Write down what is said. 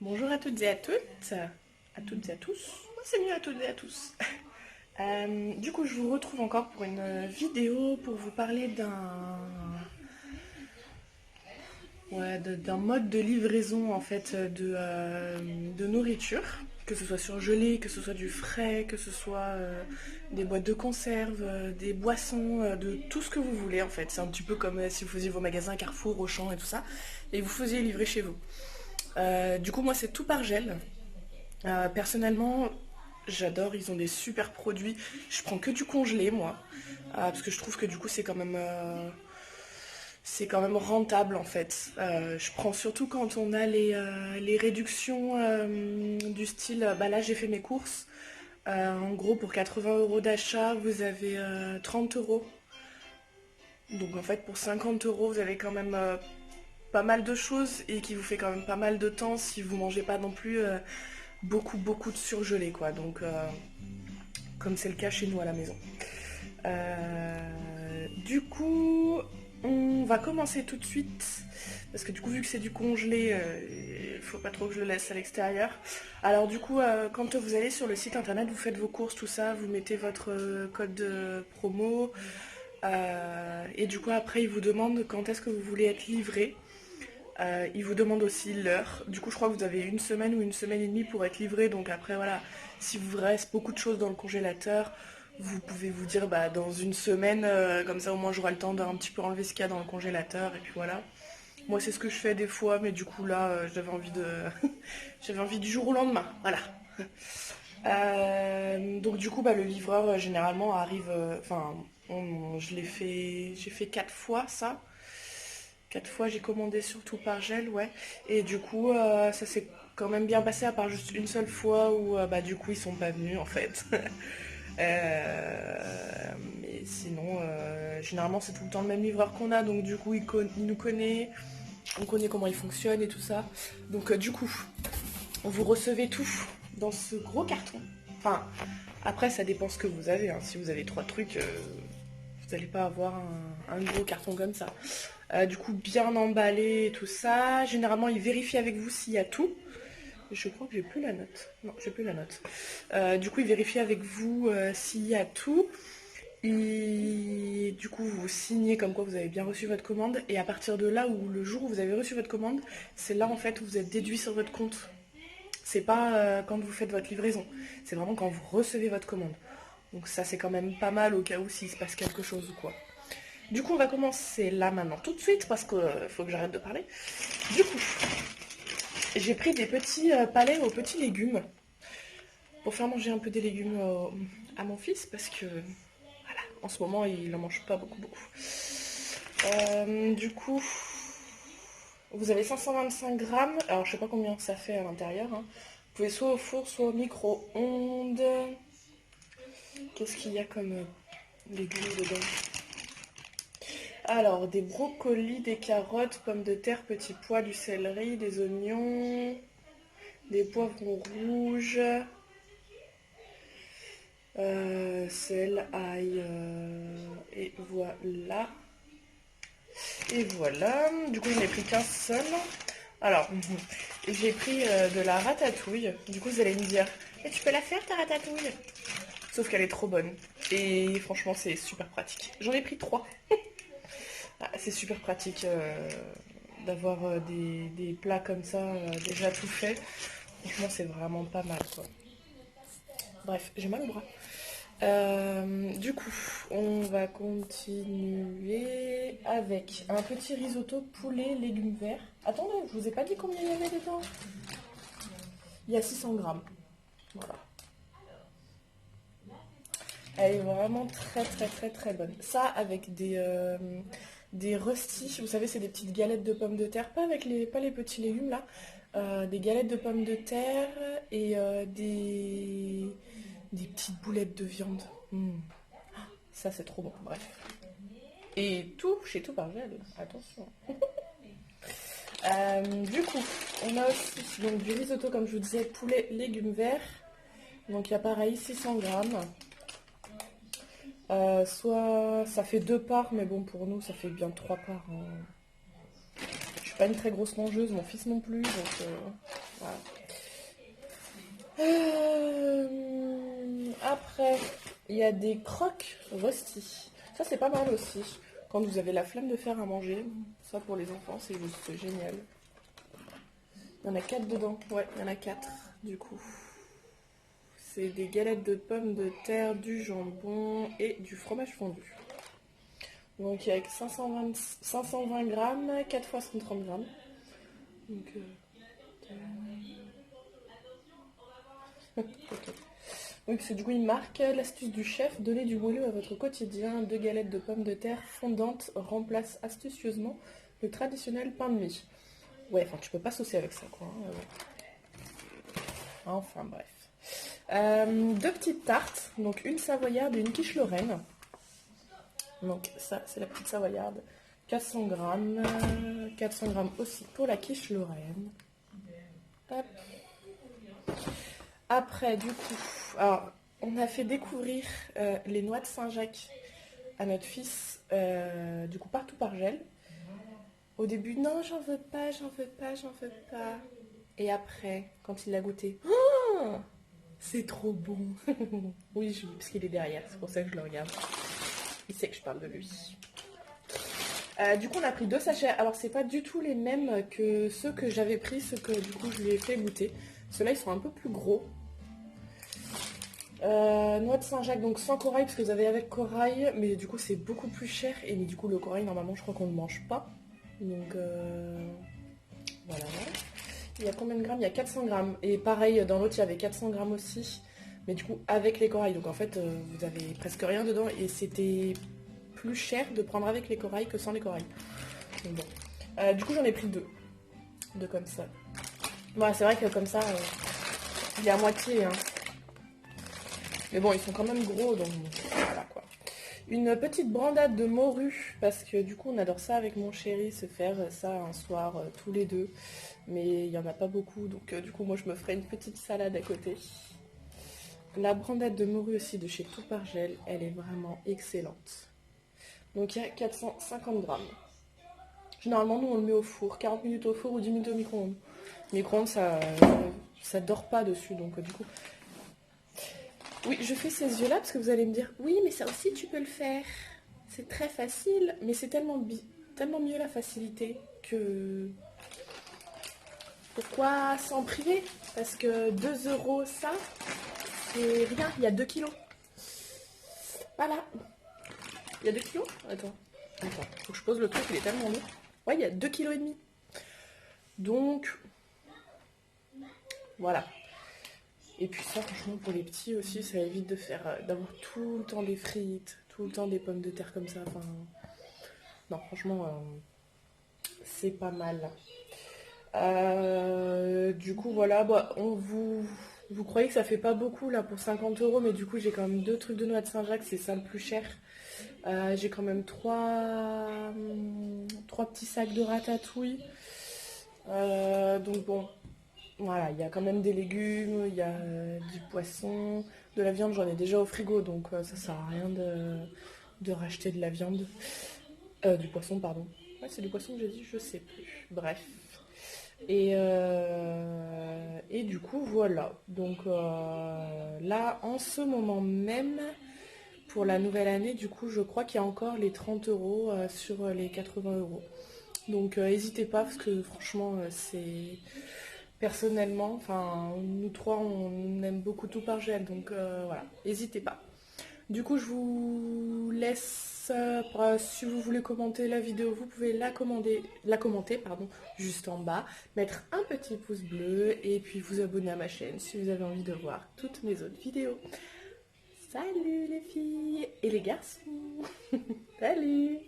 Bonjour à toutes et à tous. C'est mieux à toutes et à tous. Du coup, je vous retrouve encore pour une vidéo pour vous parler d'un mode de livraison en fait de nourriture, que ce soit surgelé, que ce soit du frais, que ce soit des boîtes de conserve, des boissons, de tout ce que vous voulez en fait. C'est un petit peu comme si vous faisiez vos magasins Carrefour, Auchan et tout ça, et vous faisiez livrer chez vous. Du coup, moi, c'est tout par gel. Personnellement, j'adore, ils ont des super produits. Je prends que du congelé, moi, parce que je trouve que du coup, c'est quand même rentable en fait. Je prends surtout quand on a les réductions du style, bah là, j'ai fait mes courses. En gros, pour 80 euros d'achat, vous avez 30 euros. Donc en fait, pour 50 euros, vous avez quand même pas mal de choses et qui vous fait quand même pas mal de temps si vous mangez pas non plus beaucoup de surgelé quoi. Donc comme c'est le cas chez nous à la maison. Du coup, on va commencer tout de suite parce que du coup vu que c'est du congelé, il faut pas trop que je le laisse à l'extérieur. Alors du coup, quand vous allez sur le site internet, vous faites vos courses, tout ça, vous mettez votre code de promo et du coup après il vous demande quand est-ce que vous voulez être livré. Il vous demande aussi l'heure. Du coup, je crois que vous avez une semaine ou une semaine et demie pour être livré. Donc après, voilà, si vous reste beaucoup de choses dans le congélateur, vous pouvez vous dire, bah, dans une semaine, comme ça au moins j'aurai le temps d'un petit peu enlever ce qu'il y a dans le congélateur. Et puis voilà. Moi, c'est ce que je fais des fois, mais du coup, là, j'avais envie de... j'avais envie du jour au lendemain. Voilà. Donc du coup, bah, le livreur, généralement, arrive... Enfin, je l'ai fait... J'ai fait 4 fois, ça. 4 fois j'ai commandé surtout par gel, ouais. Et du coup, ça s'est quand même bien passé à part juste une seule fois où bah du coup ils sont pas venus en fait. Mais sinon, généralement c'est tout le temps le même livreur qu'on a, donc du coup il nous connaît, on connaît comment il fonctionne et tout ça. Donc du coup, vous recevez tout dans ce gros carton. Enfin, après ça dépend ce que vous avez, hein. Si vous avez 3 trucs, vous n'allez pas avoir un gros carton comme ça. Du coup, bien emballé et tout ça. Généralement, ils vérifient avec vous s'il y a tout. Je crois que j'ai plus la note. Non, j'ai plus la note. Du coup, ils vérifient avec vous s'il y a tout. Et du coup, vous signez comme quoi vous avez bien reçu votre commande. Et à partir de là, où le jour où vous avez reçu votre commande, c'est là en fait où vous êtes déduit sur votre compte. C'est pas quand vous faites votre livraison. C'est vraiment quand vous recevez votre commande. Donc ça, c'est quand même pas mal au cas où s'il se passe quelque chose ou quoi. Du coup, on va commencer là maintenant tout de suite parce qu'il faut que j'arrête de parler. Du coup, j'ai pris des petits palets aux petits légumes pour faire manger un peu des légumes à mon fils parce que, voilà, en ce moment, il n'en mange pas beaucoup. Du coup, vous avez 525 grammes. Alors, je sais pas combien ça fait à l'intérieur, hein. Vous pouvez soit au four, soit au micro-ondes. Qu'est-ce qu'il y a comme légumes dedans? Alors, des brocolis, des carottes, pommes de terre, petits pois, du céleri, des oignons, des poivrons rouges, sel, ail, et voilà. Et voilà. Du coup, j'en ai pris qu'un seul. Alors, j'ai pris de la ratatouille. Du coup, vous allez me dire, mais tu peux la faire ta ratatouille? Sauf qu'elle est trop bonne. Et franchement, c'est super pratique. J'en ai pris 3. Ah, c'est super pratique d'avoir des plats comme ça déjà tout fait. Franchement, c'est vraiment pas mal quoi. Bref, j'ai mal au bras. Du coup, on va continuer avec un petit risotto poulet légumes verts. Attendez, je vous ai pas dit combien il y avait dedans. Il y a 600 grammes. Voilà. Elle est vraiment très bonne. Ça avec des rustis, vous savez, c'est des petites galettes de pommes de terre, pas les petits légumes là, des galettes de pommes de terre et des petites boulettes de viande. Ça c'est trop bon, bref. Et tout, chez tout par gel, attention. Du coup, on a aussi donc, du risotto, comme je vous disais, poulet, légumes verts. Donc il y a pareil, 600 grammes. Soit ça fait 2 parts, mais bon, pour nous, ça fait bien 3 parts, hein. Je suis pas une très grosse mangeuse, mon fils non plus, donc Voilà. Après, il y a des croques rusty. Ça, c'est pas mal aussi. Quand vous avez la flemme de faire à manger, ça pour les enfants, c'est juste génial. Il y en a 4 dedans. Ouais, il y en a 4 du coup. C'est des galettes de pommes de terre, du jambon et du fromage fondu. Donc avec 520 grammes, 4 fois 130 grammes. Donc, ok. Donc du coup il marque l'astuce du chef, donner du moelleux à votre quotidien. 2 galettes de pommes de terre fondantes remplacent astucieusement le traditionnel pain de mie. Ouais, enfin tu peux pas saucer avec ça quoi. Hein, ouais. Enfin bref. 2 petites tartes, donc une savoyarde et une quiche Lorraine. Donc ça c'est la petite savoyarde. 400 grammes. 400 grammes aussi pour la quiche Lorraine. Hop. Après, du coup, alors, on a fait découvrir les noix de Saint-Jacques à notre fils, du coup, partout par gel. Au début, non, j'en veux pas, j'en veux pas, j'en veux pas. Et après, quand il l'a goûté, oh, c'est trop bon. Oui, parce qu'il est derrière, c'est pour ça que je le regarde. Il sait que je parle de lui. Du coup, on a pris 2 sachets. Alors, c'est pas du tout les mêmes que ceux que j'avais pris, ceux que du coup je lui ai fait goûter. Ceux-là, ils sont un peu plus gros. Noix de Saint-Jacques, donc sans corail, parce que vous avez avec corail, mais du coup c'est beaucoup plus cher. Et du coup, le corail, normalement, je crois qu'on ne mange pas. Donc, voilà. Il y a combien de grammes? Il y a 400 grammes. Et pareil, dans l'autre, il y avait 400 grammes aussi. Mais du coup, avec les corails. Donc, en fait, vous avez presque rien dedans. Et c'était plus cher de prendre avec les corails que sans les corails. Donc, bon. Du coup, j'en ai pris 2. 2 comme ça. Bon, c'est vrai que comme ça, il est à moitié. Hein. Mais bon, ils sont quand même gros, donc voilà quoi. Une petite brandade de morue, parce que du coup, on adore ça avec mon chéri, se faire ça un soir tous les deux. Mais il n'y en a pas beaucoup, donc du coup, moi, je me ferai une petite salade à côté. La brandade de morue aussi de chez Tout par Gel, elle est vraiment excellente. Donc il y a 450 grammes. Généralement, nous, on le met au four. 40 minutes au four ou 10 minutes au micro-ondes. Micro-ondes, ça dort pas dessus, donc du coup... Oui, je fais ces yeux-là parce que vous allez me dire, oui, mais ça aussi tu peux le faire. C'est très facile, mais c'est tellement mieux la facilité que... Pourquoi s'en priver? Parce que 2 € ça, c'est rien, il y a 2 kilos. Voilà. Il y a 2 kilos? Attends, faut que je pose le truc, il est tellement lourd. Ouais, il y a 2,5 kg. Donc, voilà. Et puis ça, franchement, pour les petits aussi, ça évite d'avoir tout le temps des frites, tout le temps des pommes de terre comme ça. Enfin, non, franchement, c'est pas mal. Du coup, voilà, bah, vous croyez que ça fait pas beaucoup là pour 50 €, mais du coup, j'ai quand même 2 trucs de noix de Saint-Jacques, c'est ça le plus cher. J'ai quand même 3 petits sacs de ratatouille. Donc bon. Voilà, il y a quand même des légumes, il y a du poisson, de la viande, j'en ai déjà au frigo, donc ça sert à rien de racheter de la viande. Du poisson, pardon. Ouais, c'est du poisson que j'ai dit, je sais plus. Bref. Et du coup, voilà. Donc là, en ce moment même, pour la nouvelle année, du coup, je crois qu'il y a encore les 30 € sur les 80 €. Donc n'hésitez pas, parce que franchement, c'est... Personnellement, enfin, nous trois, on aime beaucoup Tout par Gel, donc voilà, n'hésitez pas. Du coup, je vous laisse, si vous voulez commenter la vidéo, vous pouvez la commenter, pardon, juste en bas, mettre un petit pouce bleu et puis vous abonner à ma chaîne si vous avez envie de voir toutes mes autres vidéos. Salut les filles et les garçons. Salut.